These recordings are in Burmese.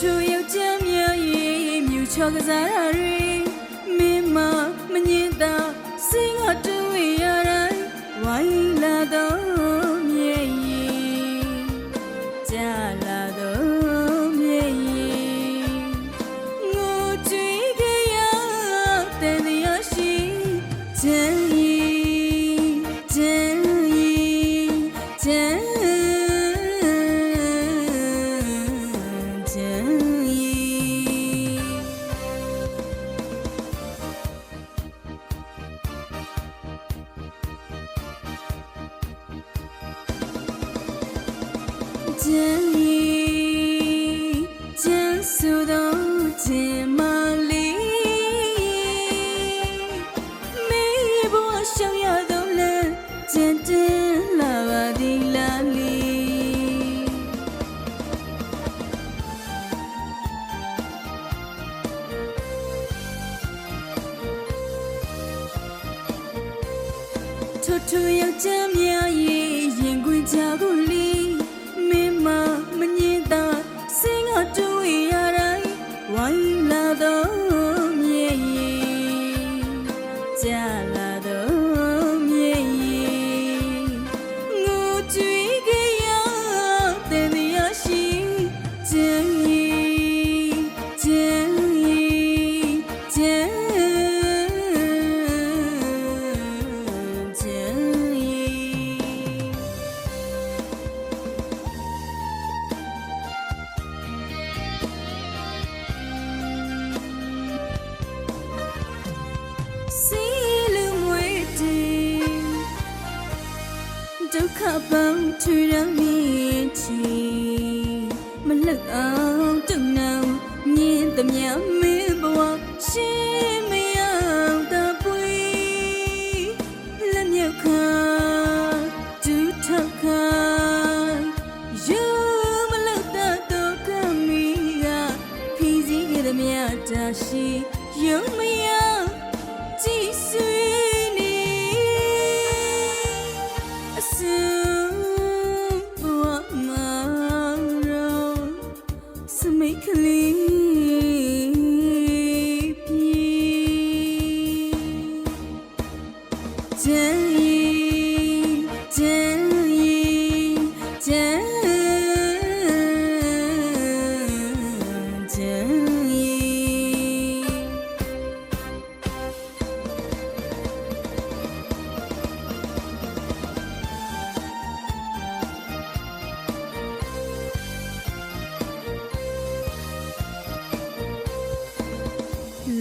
ထူယောက်ျားများရဲ့မြူချောကစားရတွေမင်းမမငင်းတာစင်ကတွေ့ရတိုင်းဝိုင်းလာတော့မြဲရင်ကြာလာတော့မြဲရင်ငိုကြွေးကြရတဲ့ရရှိချမ်းရင်ချမ်းရင်ချမ်း真意真速度真马力，每一步我想要都能坚定拉瓦的拉力。处处要见面也眼光加鼓励。မငင်းတာစင်ကတွေ့ရတိုင်းဝိုင်းလာတော့မြဲရင်ကြာလာတော့မြဲရင်ငိုကြွေးကြရတဲ့ရရှိချမ်းရင်ချမ်းရင်ချမ်းဒုက္ခပေါင်းထူထောင်နေချီမလှအောင်တုံအောင်မြင်သမျှမင်းဘဝရှင်မရောက်တာပွေလက်မြောက်ခါဒုထောက်ခါယူမလောက်တာတော့ကမီကဖီစီရသမျှတာရှိယုံမရကြည်စွေ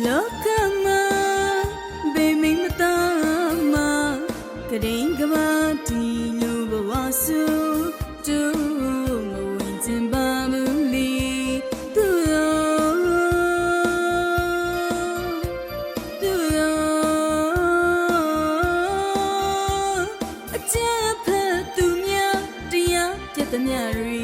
လောကမှာဘေးမိမသားမှာကရင်ကဘာတီလိုဘဝစုတူမဝင်ချင်ပါဘူးလေသူရောအကြပ်ဖက်သူများတရားပြတ်သမျှတွေ